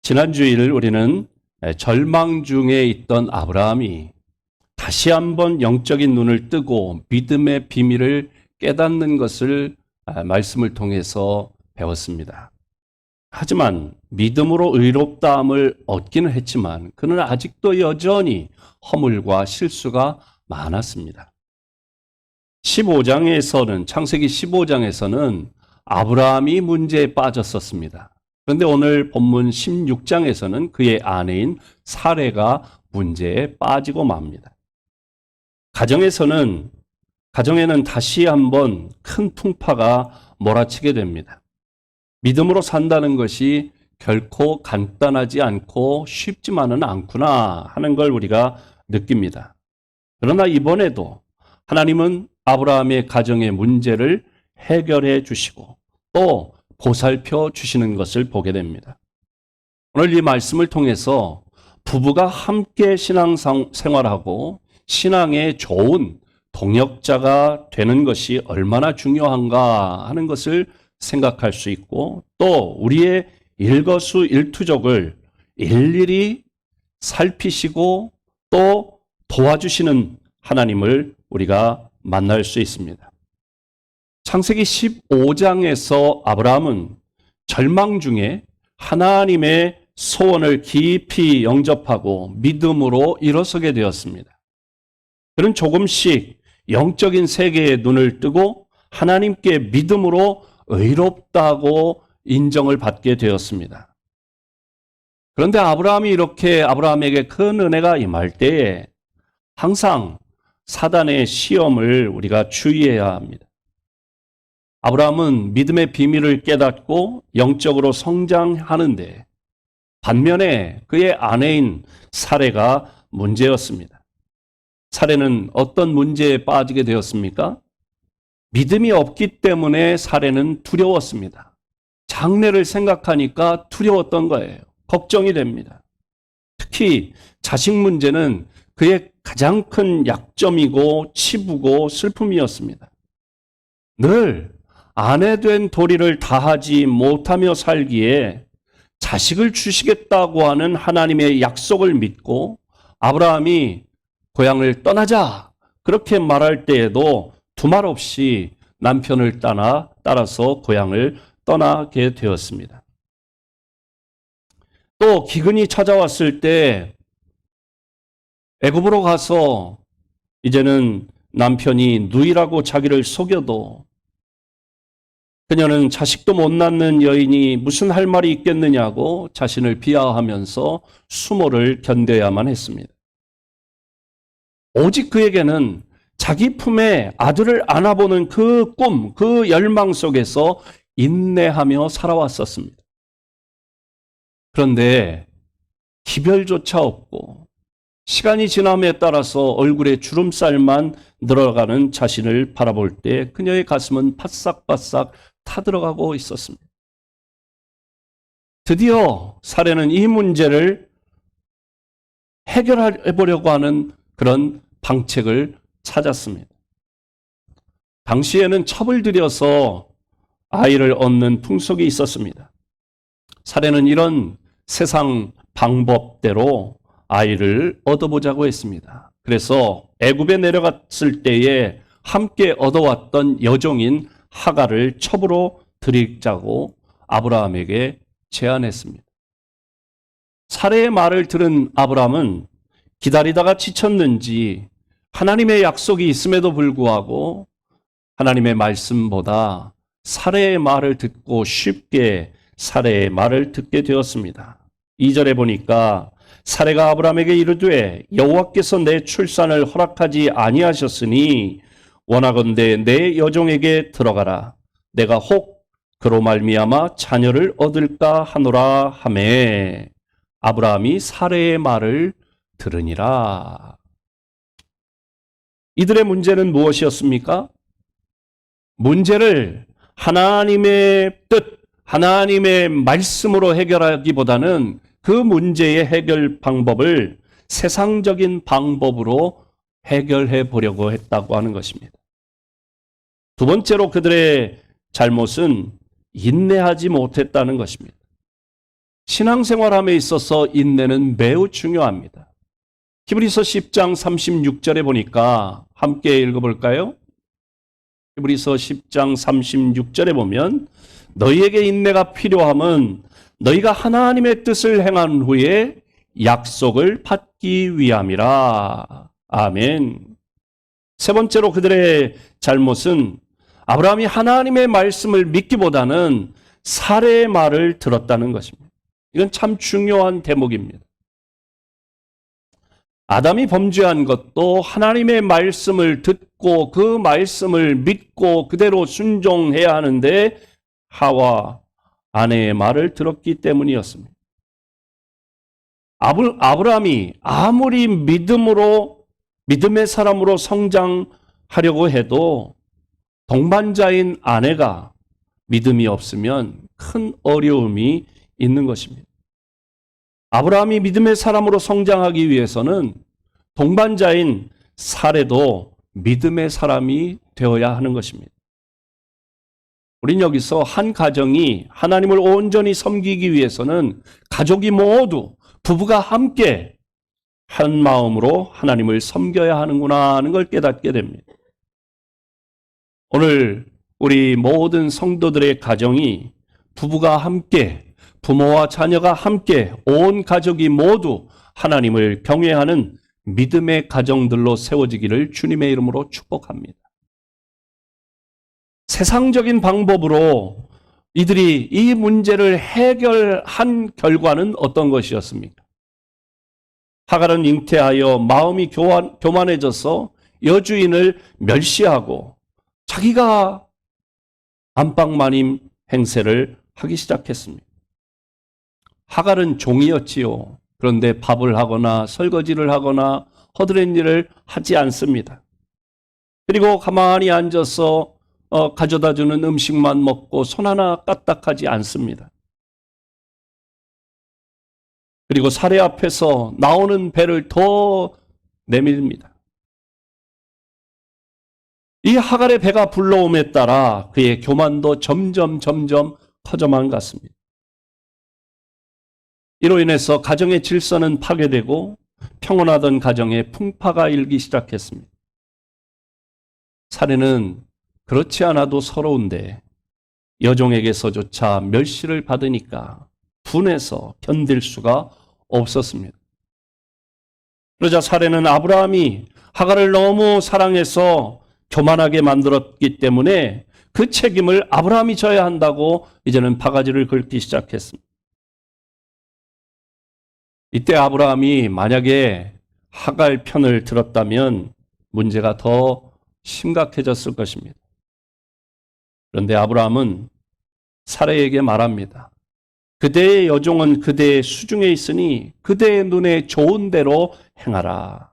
지난주일 우리는 절망 중에 있던 아브라함이 다시 한번 영적인 눈을 뜨고 믿음의 비밀을 깨닫는 것을 말씀을 통해서 배웠습니다. 하지만 믿음으로 의롭다함을 얻기는 했지만 그는 아직도 여전히 허물과 실수가 많았습니다. 15장에서는 창세기 15장에서는 아브라함이 문제에 빠졌었습니다. 그런데 오늘 본문 16장에서는 그의 아내인 사레가 문제에 빠지고 맙니다. 가정에는 다시 한번 큰 풍파가 몰아치게 됩니다. 믿음으로 산다는 것이 결코 간단하지 않고 쉽지만은 않구나 하는 걸 우리가 느낍니다. 그러나 이번에도 하나님은 아브라함의 가정의 문제를 해결해 주시고 또 보살펴 주시는 것을 보게 됩니다. 오늘 이 말씀을 통해서 부부가 함께 신앙생활하고 신앙의 좋은 동역자가 되는 것이 얼마나 중요한가 하는 것을 생각할 수 있고 또 우리의 일거수일투족을 일일이 살피시고 또 도와주시는 하나님을 우리가 만날 수 있습니다. 창세기 15장에서 아브라함은 절망 중에 하나님의 소원을 깊이 영접하고 믿음으로 일어서게 되었습니다. 그는 조금씩 영적인 세계에 눈을 뜨고 하나님께 믿음으로 의롭다고 인정을 받게 되었습니다. 그런데 아브라함에게 큰 은혜가 임할 때에 항상 사단의 시험을 우리가 주의해야 합니다. 아브라함은 믿음의 비밀을 깨닫고 영적으로 성장하는데 반면에 그의 아내인 사레가 문제였습니다. 사레는 어떤 문제에 빠지게 되었습니까? 믿음이 없기 때문에 사레는 두려웠습니다. 장래를 생각하니까 두려웠던 거예요. 걱정이 됩니다. 특히 자식 문제는 그의 가장 큰 약점이고 치부고 슬픔이었습니다. 늘 아내 된 도리를 다하지 못하며 살기에 자식을 주시겠다고 하는 하나님의 약속을 믿고 아브라함이 고향을 떠나자 그렇게 말할 때에도 두말 없이 남편을 따라서 고향을 떠나게 되었습니다. 또 기근이 찾아왔을 때 애굽으로 가서 이제는 남편이 누이라고 자기를 속여도 그녀는 자식도 못 낳는 여인이 무슨 할 말이 있겠느냐고 자신을 비하하면서 수모를 견뎌야만 했습니다. 오직 그에게는 자기 품에 아들을 안아보는 그 꿈, 그 열망 속에서 인내하며 살아왔었습니다. 그런데 기별조차 없고 시간이 지남에 따라서 얼굴에 주름살만 늘어가는 자신을 바라볼 때 그녀의 가슴은 바싹바싹 타들어가고 있었습니다. 드디어 사레는 이 문제를 해결해보려고 하는 그런 방책을 찾았습니다. 당시에는 첩을 들여서 아이를 얻는 풍속이 있었습니다. 사레는 이런 세상 방법대로 아이를 얻어보자고 했습니다. 그래서 애굽에 내려갔을 때에 함께 얻어왔던 여종인 하갈을 첩으로 드리자고 아브라함에게 제안했습니다. 사레의 말을 들은 아브라함은 기다리다가 지쳤는지 하나님의 약속이 있음에도 불구하고 하나님의 말씀보다 사레의 말을 듣고 쉽게 사레의 말을 듣게 되었습니다. 2절에 보니까 사레가 아브라함에게 이르되 여호와께서 내 출산을 허락하지 아니하셨으니 원하건대 내 여종에게 들어가라. 내가 혹 그로 말미암아 자녀를 얻을까 하노라 하매 아브라함이 사레의 말을 들으니라. 이들의 문제는 무엇이었습니까? 문제를 하나님의 뜻, 하나님의 말씀으로 해결하기보다는 그 문제의 해결 방법을 세상적인 방법으로 해결해 보려고 했다고 하는 것입니다. 두 번째로 그들의 잘못은 인내하지 못했다는 것입니다. 신앙생활함에 있어서 인내는 매우 중요합니다. 히브리서 10장 36절에 보니까 함께 읽어볼까요? 히브리서 10장 36절에 보면 너희에게 인내가 필요함은 너희가 하나님의 뜻을 행한 후에 약속을 받기 위함이라. 아멘. 세 번째로 그들의 잘못은 아브라함이 하나님의 말씀을 믿기보다는 사례의 말을 들었다는 것입니다. 이건 참 중요한 대목입니다. 아담이 범죄한 것도 하나님의 말씀을 듣고 그 말씀을 믿고 그대로 순종해야 하는데 하와 아내의 말을 들었기 때문이었습니다. 아브라함이 아무리 믿음의 사람으로 성장하려고 해도 동반자인 아내가 믿음이 없으면 큰 어려움이 있는 것입니다. 아브라함이 믿음의 사람으로 성장하기 위해서는 동반자인 사레도 믿음의 사람이 되어야 하는 것입니다. 우린 여기서 한 가정이 하나님을 온전히 섬기기 위해서는 가족이 모두 부부가 함께 한 마음으로 하나님을 섬겨야 하는구나 하는 걸 깨닫게 됩니다. 오늘 우리 모든 성도들의 가정이 부부가 함께, 부모와 자녀가 함께, 온 가족이 모두 하나님을 경외하는 믿음의 가정들로 세워지기를 주님의 이름으로 축복합니다. 세상적인 방법으로 이들이 이 문제를 해결한 결과는 어떤 것이었습니까? 하갈은 잉태하여 마음이 교만해져서 여주인을 멸시하고 자기가 안방마님 행세를 하기 시작했습니다. 하갈은 종이었지요. 그런데 밥을 하거나 설거지를 하거나 허드렛 일을 하지 않습니다. 그리고 가만히 앉아서 가져다주는 음식만 먹고 손 하나 까딱하지 않습니다. 그리고 사례 앞에서 나오는 배를 더 내밀입니다. 이 하갈의 배가 불러옴에 따라 그의 교만도 점점 커져만 갔습니다. 이로 인해서 가정의 질서는 파괴되고 평온하던 가정에 풍파가 일기 시작했습니다. 사례는 그렇지 않아도 서러운데 여종에게서조차 멸시를 받으니까 분해서 견딜 수가 없었습니다. 그러자 사례는 아브라함이 하갈을 너무 사랑해서 교만하게 만들었기 때문에 그 책임을 아브라함이 져야 한다고 이제는 바가지를 긁기 시작했습니다. 이때 아브라함이 만약에 하갈 편을 들었다면 문제가 더 심각해졌을 것입니다. 그런데 아브라함은 사레에게 말합니다. 그대의 여종은 그대의 수중에 있으니 그대의 눈에 좋은 대로 행하라.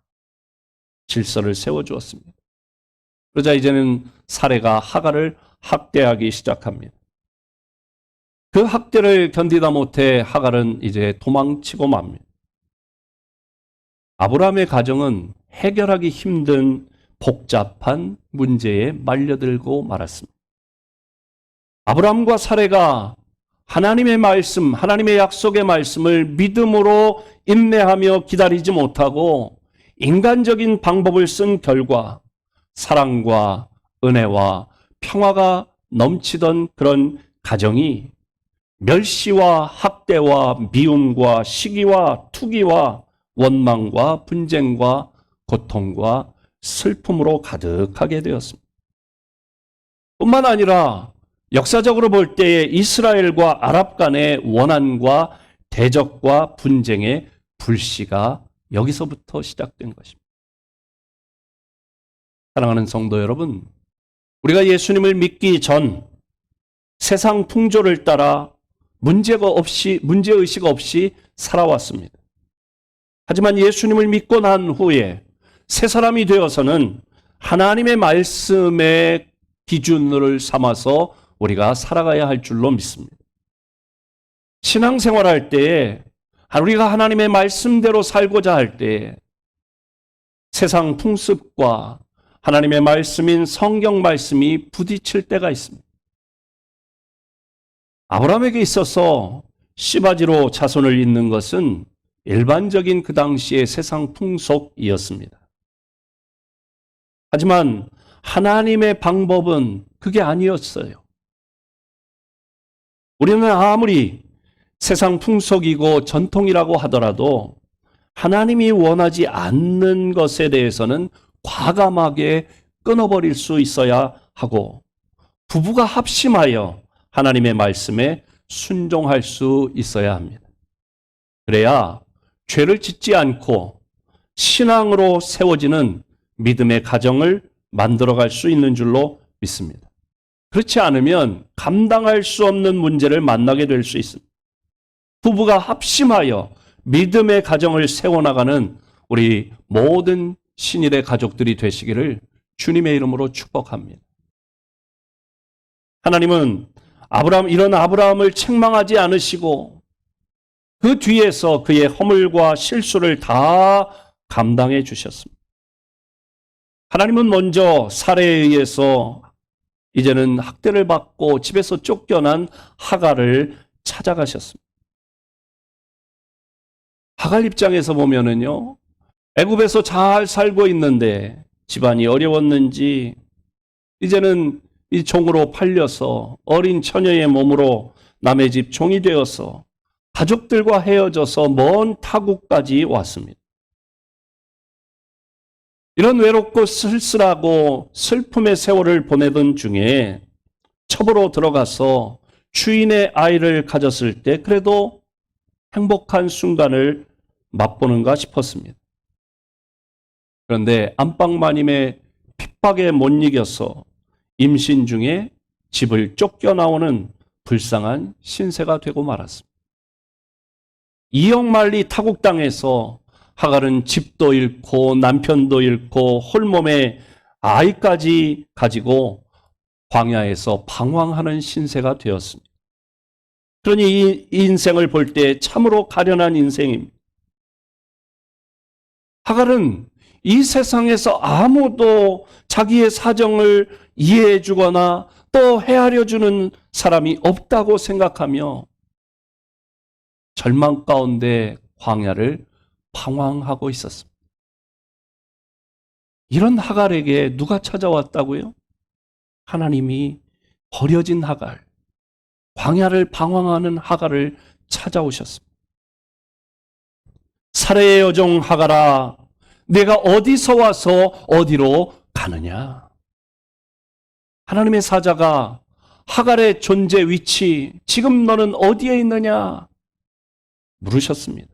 질서를 세워주었습니다. 그러자 이제는 사레가 하갈을 학대하기 시작합니다. 그 학대를 견디다 못해 하갈은 이제 도망치고 맙니다. 아브라함의 가정은 해결하기 힘든 복잡한 문제에 말려들고 말았습니다. 아브라함과 사레가 하나님의 말씀, 하나님의 약속의 말씀을 믿음으로 인내하며 기다리지 못하고 인간적인 방법을 쓴 결과 사랑과 은혜와 평화가 넘치던 그런 가정이 멸시와 학대와 미움과 시기와 투기와 원망과 분쟁과 고통과 슬픔으로 가득하게 되었습니다. 뿐만 아니라 역사적으로 볼 때에 이스라엘과 아랍 간의 원한과 대적과 분쟁의 불씨가 여기서부터 시작된 것입니다. 사랑하는 성도 여러분, 우리가 예수님을 믿기 전 세상 풍조를 따라 문제의식 없이 살아왔습니다. 하지만 예수님을 믿고 난 후에 새 사람이 되어서는 하나님의 말씀의 기준을 삼아서 우리가 살아가야 할 줄로 믿습니다. 신앙생활할 때에 우리가 하나님의 말씀대로 살고자 할 때에 세상 풍습과 하나님의 말씀인 성경 말씀이 부딪힐 때가 있습니다. 아브라함에게 있어서 씨바지로 자손을 잇는 것은 일반적인 그 당시의 세상 풍속이었습니다. 하지만 하나님의 방법은 그게 아니었어요. 우리는 아무리 세상 풍속이고 전통이라고 하더라도 하나님이 원하지 않는 것에 대해서는 과감하게 끊어버릴 수 있어야 하고, 부부가 합심하여 하나님의 말씀에 순종할 수 있어야 합니다. 그래야 죄를 짓지 않고 신앙으로 세워지는 믿음의 가정을 만들어갈 수 있는 줄로 믿습니다. 그렇지 않으면 감당할 수 없는 문제를 만나게 될 수 있습니다. 부부가 합심하여 믿음의 가정을 세워나가는 우리 모든 신일의 가족들이 되시기를 주님의 이름으로 축복합니다. 하나님은 이런 아브라함을 책망하지 않으시고 그 뒤에서 그의 허물과 실수를 다 감당해 주셨습니다. 하나님은 먼저 사례에 의해서 이제는 학대를 받고 집에서 쫓겨난 하갈을 찾아가셨습니다. 하갈 입장에서 보면은요, 애굽에서 잘 살고 있는데 집안이 어려웠는지 이제는 이 종으로 팔려서 어린 처녀의 몸으로 남의 집 종이 되어서 가족들과 헤어져서 먼 타국까지 왔습니다. 이런 외롭고 쓸쓸하고 슬픔의 세월을 보내던 중에 첩으로 들어가서 주인의 아이를 가졌을 때 그래도 행복한 순간을 맛보는가 싶었습니다. 그런데 안방마님의 핍박에 못 이겨서 임신 중에 집을 쫓겨나오는 불쌍한 신세가 되고 말았습니다. 이역만리 타국 땅에서 하갈은 집도 잃고 남편도 잃고 홀몸에 아이까지 가지고 광야에서 방황하는 신세가 되었습니다. 그러니 이 인생을 볼 때 참으로 가련한 인생입니다. 하갈은 이 세상에서 아무도 자기의 사정을 이해해 주거나 또 헤아려 주는 사람이 없다고 생각하며 절망 가운데 광야를 방황하고 있었습니다. 이런 하갈에게 누가 찾아왔다고요? 하나님이 버려진 하갈, 광야를 방황하는 하갈을 찾아오셨습니다. 사레의 여종 하갈아, 내가 어디서 와서 어디로 가느냐? 하나님의 사자가 하갈의 존재 위치, 지금 너는 어디에 있느냐? 물으셨습니다.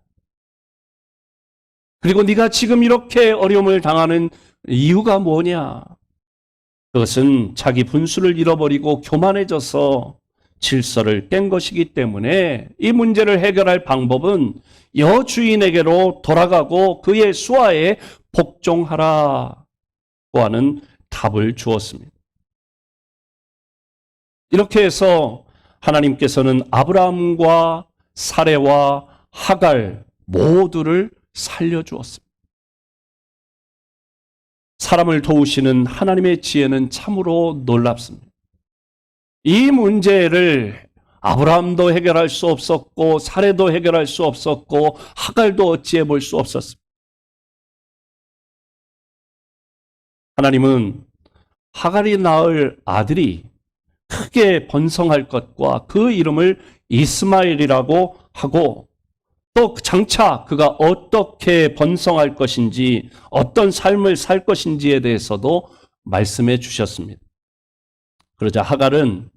그리고 네가 지금 이렇게 어려움을 당하는 이유가 뭐냐? 그것은 자기 분수를 잃어버리고 교만해져서 질서를 깬 것이기 때문에 이 문제를 해결할 방법은 여주인에게로 돌아가고 그의 수하에 복종하라고 하는 답을 주었습니다. 이렇게 해서 하나님께서는 아브라함과 사레와 하갈 모두를 살려주었습니다. 사람을 도우시는 하나님의 지혜는 참으로 놀랍습니다. 이 문제를 아브라함도 해결할 수 없었고 사레도 해결할 수 없었고 하갈도 어찌해 볼 수 없었습니다. 하나님은 하갈이 낳을 아들이 크게 번성할 것과 그 이름을 이스마엘이라고 하고 또 장차 그가 어떻게 번성할 것인지 어떤 삶을 살 것인지에 대해서도 말씀해 주셨습니다. 그러자 하갈은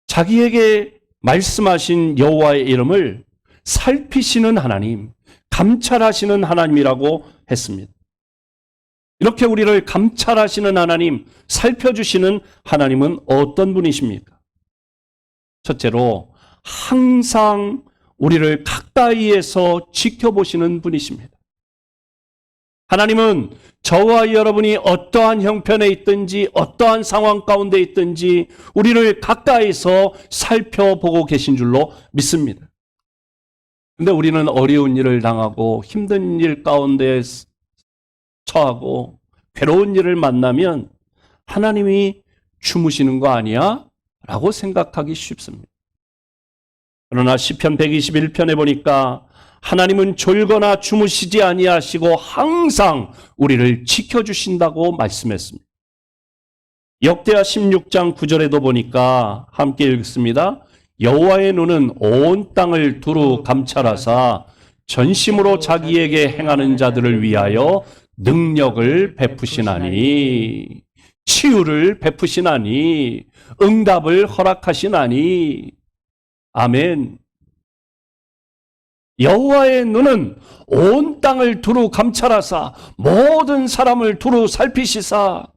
자기에게 말씀하신 여호와의 이름을 살피시는 하나님, 감찰하시는 하나님이라고 했습니다. 이렇게 우리를 감찰하시는 하나님, 살펴주시는 하나님은 어떤 분이십니까? 첫째로 항상 우리를 가까이에서 지켜보시는 분이십니다. 하나님은 저와 여러분이 어떠한 형편에 있든지 어떠한 상황 가운데 있든지 우리를 가까이서 살펴보고 계신 줄로 믿습니다. 그런데 우리는 어려운 일을 당하고 힘든 일 가운데 처하고 괴로운 일을 만나면 하나님이 주무시는 거 아니야? 라고 생각하기 쉽습니다. 그러나 시편 121편에 보니까 하나님은 졸거나 주무시지 아니하시고 항상 우리를 지켜주신다고 말씀했습니다. 역대하 16장 9절에도 보니까 함께 읽습니다. 여호와의 눈은 온 땅을 두루 감찰하사 전심으로 자기에게 행하는 자들을 위하여 능력을 베푸시나니, 치유를 베푸시나니, 응답을 허락하시나니. 아멘. 여호와의 눈은 온 땅을 두루 감찰하사 모든 사람을 두루 살피시사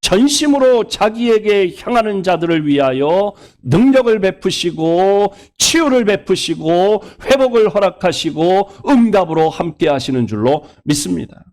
전심으로 자기에게 향하는 자들을 위하여 능력을 베푸시고 치유를 베푸시고 회복을 허락하시고 응답으로 함께 하시는 줄로 믿습니다.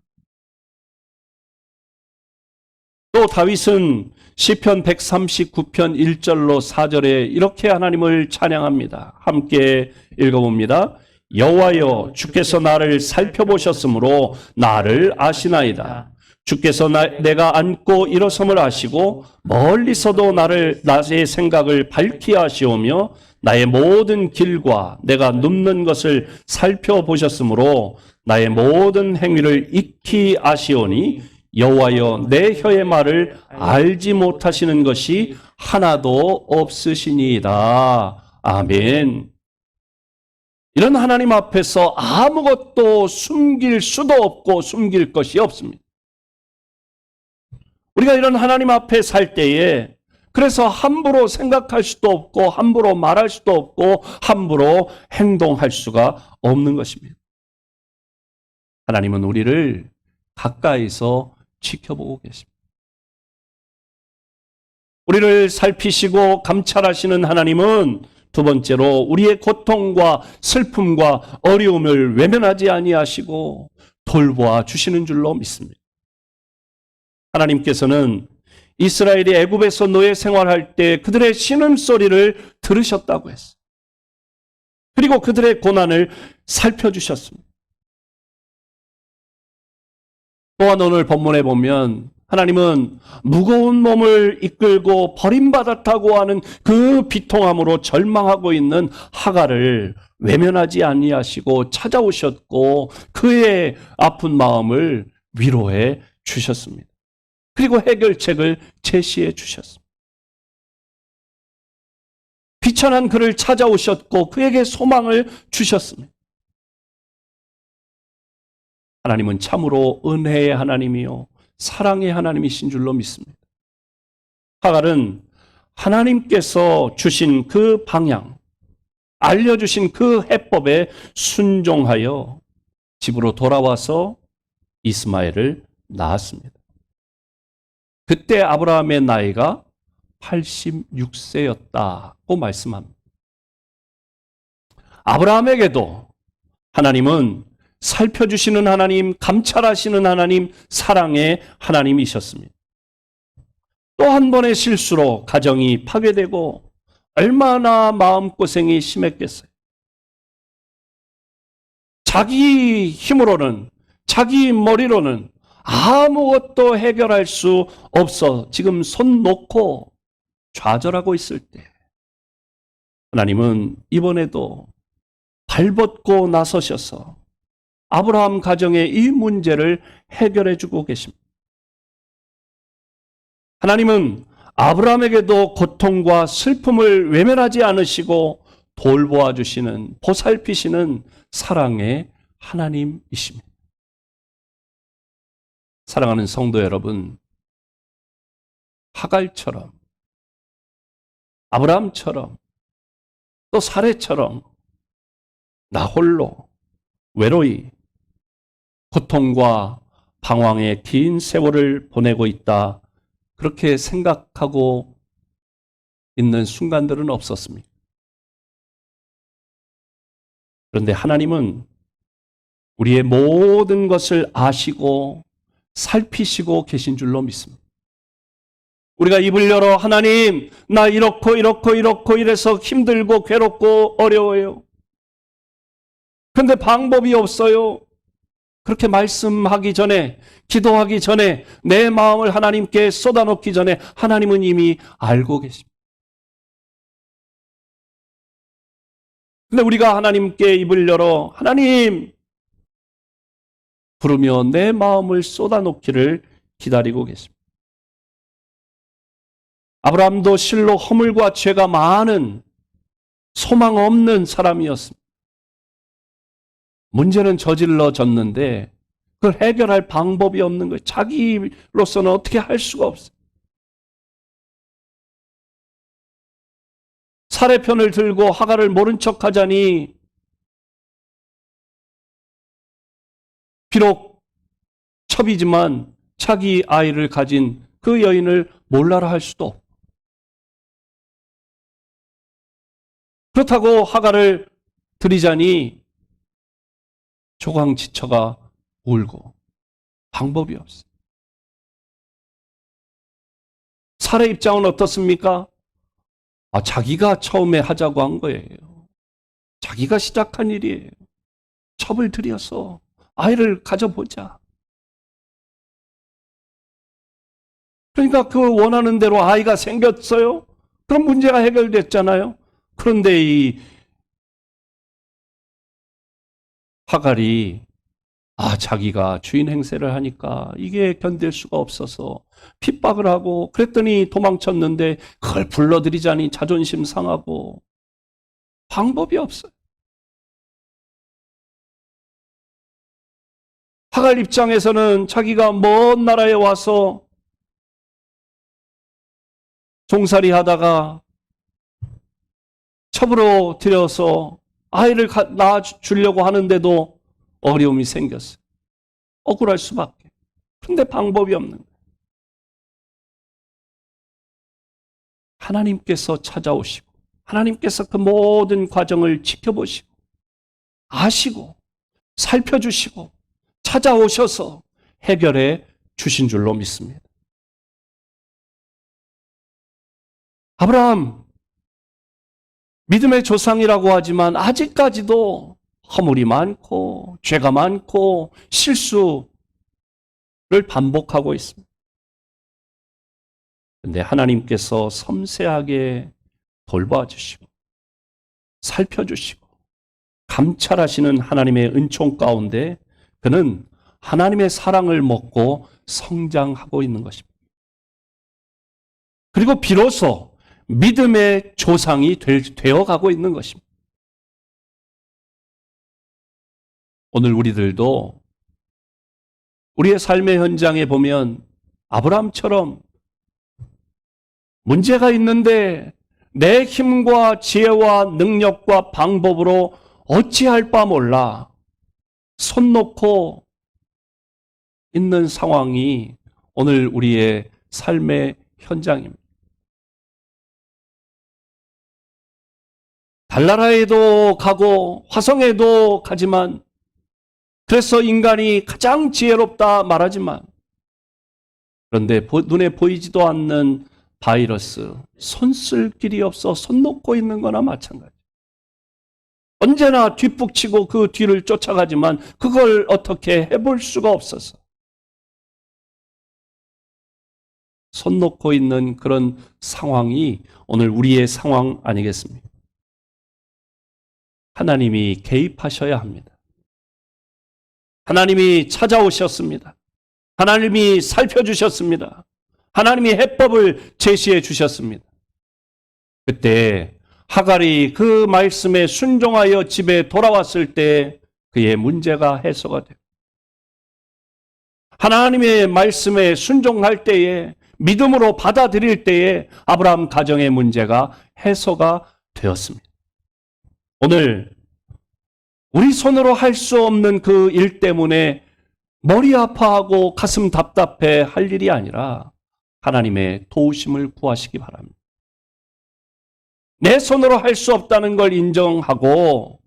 또 다윗은 시편 139편 1절로 4절에 이렇게 하나님을 찬양합니다. 함께 읽어봅니다. 여호와여, 주께서 나를 살펴보셨으므로 나를 아시나이다. 주께서 내가 앉고 일어섬을 아시고 멀리서도 나의 생각을 밝히 아시오며 나의 모든 길과 내가 눕는 것을 살펴보셨으므로 나의 모든 행위를 익히 아시오니 여호와여, 내 혀의 말을 알지 못하시는 것이 하나도 없으시니이다. 아멘. 이런 하나님 앞에서 아무것도 숨길 수도 없고 숨길 것이 없습니다. 우리가 이런 하나님 앞에 살 때에 그래서 함부로 생각할 수도 없고 함부로 말할 수도 없고 함부로 행동할 수가 없는 것입니다. 하나님은 우리를 가까이서 지켜보고 계십니다. 우리를 살피시고 감찰하시는 하나님은 두 번째로 우리의 고통과 슬픔과 어려움을 외면하지 아니하시고 돌보아 주시는 줄로 믿습니다. 하나님께서는 이스라엘이 애굽에서 노예 생활할 때 그들의 신음소리를 들으셨다고 했어요. 그리고 그들의 고난을 살펴주셨습니다. 또한 오늘 본문에 보면 하나님은 무거운 몸을 이끌고 버림받았다고 하는 그 비통함으로 절망하고 있는 하갈을 외면하지 아니하시고 찾아오셨고 그의 아픈 마음을 위로해 주셨습니다. 그리고 해결책을 제시해 주셨습니다. 비천한 그를 찾아오셨고 그에게 소망을 주셨습니다. 하나님은 참으로 은혜의 하나님이요 사랑의 하나님이신 줄로 믿습니다. 하갈은 하나님께서 주신 그 방향, 알려주신 그 해법에 순종하여 집으로 돌아와서 이스마엘을 낳았습니다. 그때 아브라함의 나이가 86세였다고 말씀합니다. 아브라함에게도 하나님은 살펴주시는 하나님, 감찰하시는 하나님, 사랑의 하나님이셨습니다. 또 한 번의 실수로 가정이 파괴되고 얼마나 마음고생이 심했겠어요. 자기 힘으로는, 자기 머리로는 아무것도 해결할 수 없어 지금 손 놓고 좌절하고 있을 때 하나님은 이번에도 발벗고 나서셔서 아브라함 가정의 이 문제를 해결해 주고 계십니다. 하나님은 아브라함에게도 고통과 슬픔을 외면하지 않으시고 돌보아 주시는, 보살피시는 사랑의 하나님이십니다. 사랑하는 성도 여러분, 하갈처럼, 아브라함처럼, 또 사레처럼 나 홀로 외로이 고통과 방황의 긴 세월을 보내고 있다, 그렇게 생각하고 있는 순간들은 없었습니다. 그런데 하나님은 우리의 모든 것을 아시고 살피시고 계신 줄로 믿습니다. 우리가 입을 열어 하나님, 나 이렇고 이래서 힘들고 괴롭고 어려워요. 그런데 방법이 없어요. 그렇게 말씀하기 전에, 기도하기 전에, 내 마음을 하나님께 쏟아놓기 전에 하나님은 이미 알고 계십니다. 근데 우리가 하나님께 입을 열어 하나님 부르며 내 마음을 쏟아놓기를 기다리고 계십니다. 아브라함도 실로 허물과 죄가 많은 소망 없는 사람이었습니다. 문제는 저질러졌는데 그걸 해결할 방법이 없는 거예요. 자기로서는 어떻게 할 수가 없어요. 사례편을 들고 하갈을 모른 척하자니 비록 첩이지만 자기 아이를 가진 그 여인을 몰라라 할 수도 없고, 그렇다고 하갈을 들이자니 조강지처가 울고 방법이 없어요. 사례 입장은 어떻습니까? 자기가 처음에 하자고 한 거예요. 자기가 시작한 일이에요. 첩을 들여서 아이를 가져보자. 그러니까 그 원하는 대로 아이가 생겼어요. 그럼 문제가 해결됐잖아요. 그런데 이 하갈이 자기가 주인 행세를 하니까 이게 견딜 수가 없어서 핍박을 하고 그랬더니 도망쳤는데 그걸 불러들이자니 자존심 상하고 방법이 없어요. 하갈 입장에서는 자기가 먼 나라에 와서 종살이 하다가 첩으로 들여서 아이를 낳아주려고 하는데도 어려움이 생겼어요. 억울할 수밖에. 그런데 방법이 없는 거예요. 하나님께서 찾아오시고 하나님께서 그 모든 과정을 지켜보시고 아시고 살펴주시고 찾아오셔서 해결해 주신 줄로 믿습니다. 아브라함 믿음의 조상이라고 하지만 아직까지도 허물이 많고 죄가 많고 실수를 반복하고 있습니다. 그런데 하나님께서 섬세하게 돌봐주시고 살펴주시고 감찰하시는 하나님의 은총 가운데 그는 하나님의 사랑을 먹고 성장하고 있는 것입니다. 그리고 비로소 믿음의 조상이 되어가고 있는 것입니다. 오늘 우리들도 우리의 삶의 현장에 보면 아브라함처럼 문제가 있는데 내 힘과 지혜와 능력과 방법으로 어찌할 바 몰라 손 놓고 있는 상황이 오늘 우리의 삶의 현장입니다. 달나라에도 가고 화성에도 가지만 그래서 인간이 가장 지혜롭다 말하지만 그런데 눈에 보이지도 않는 바이러스, 손 쓸 길이 없어 손 놓고 있는 거나 마찬가지. 언제나 뒷북치고 그 뒤를 쫓아가지만 그걸 어떻게 해볼 수가 없어서 손 놓고 있는 그런 상황이 오늘 우리의 상황 아니겠습니까? 하나님이 개입하셔야 합니다. 하나님이 찾아오셨습니다. 하나님이 살펴주셨습니다. 하나님이 해법을 제시해 주셨습니다. 그때 하갈이 그 말씀에 순종하여 집에 돌아왔을 때 그의 문제가 해소가 되고 하나님의 말씀에 순종할 때에 믿음으로 받아들일 때에 아브라함 가정의 문제가 해소가 되었습니다. 오늘 우리 손으로 할 수 없는 그 일 때문에 머리 아파하고 가슴 답답해 할 일이 아니라 하나님의 도우심을 구하시기 바랍니다. 내 손으로 할 수 없다는 걸 인정하고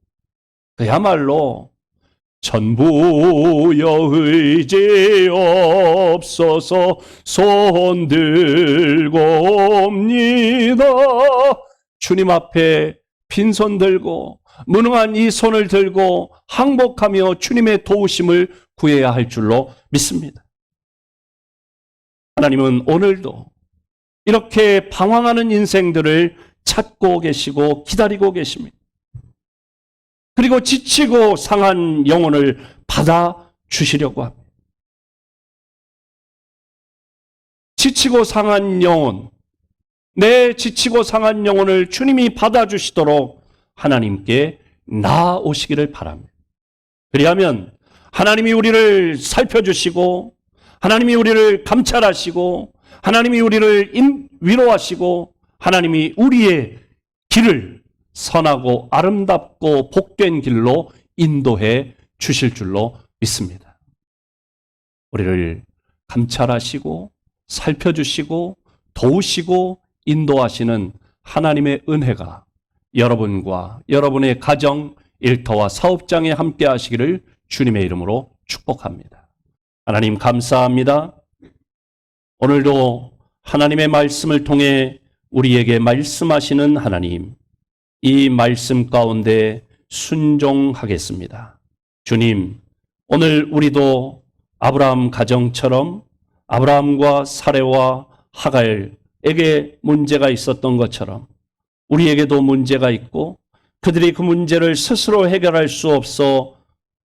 그야말로 전부여 의지없어서 손 들고 옵니다. 주님 앞에 빈손 들고 무능한 이 손을 들고 항복하며 주님의 도우심을 구해야 할 줄로 믿습니다. 하나님은 오늘도 이렇게 방황하는 인생들을 찾고 계시고 기다리고 계십니다. 그리고 지치고 상한 영혼을 받아 주시려고 합니다. 지치고 상한 영혼, 내 지치고 상한 영혼을 주님이 받아주시도록 하나님께 나아오시기를 바랍니다. 그리하면 하나님이 우리를 살펴주시고, 하나님이 우리를 감찰하시고, 하나님이 우리를 위로하시고, 하나님이 우리의 길을 선하고 아름답고 복된 길로 인도해 주실 줄로 믿습니다. 우리를 감찰하시고 살펴주시고 도우시고 인도하시는 하나님의 은혜가 여러분과 여러분의 가정, 일터와 사업장에 함께 하시기를 주님의 이름으로 축복합니다. 하나님 감사합니다. 오늘도 하나님의 말씀을 통해 우리에게 말씀하시는 하나님, 이 말씀 가운데 순종하겠습니다. 주님, 오늘 우리도 아브라함 가정처럼 아브라함과 사레와 하갈에게 문제가 있었던 것처럼 우리에게도 문제가 있고, 그들이 그 문제를 스스로 해결할 수 없어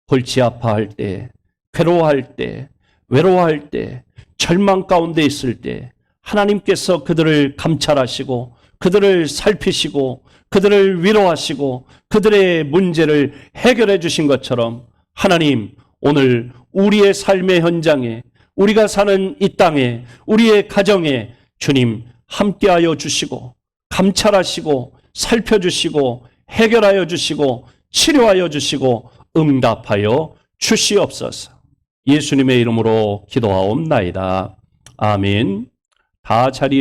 골치 아파할 때, 괴로워할 때, 외로워할 때, 절망 가운데 있을 때 하나님께서 그들을 감찰하시고 그들을 살피시고 그들을 위로하시고 그들의 문제를 해결해 주신 것처럼, 하나님, 오늘 우리의 삶의 현장에, 우리가 사는 이 땅에, 우리의 가정에 주님 함께하여 주시고 감찰하시고 살펴주시고 해결하여 주시고 치료하여 주시고 응답하여 주시옵소서. 예수님의 이름으로 기도하옵나이다. 아멘. 다 자리에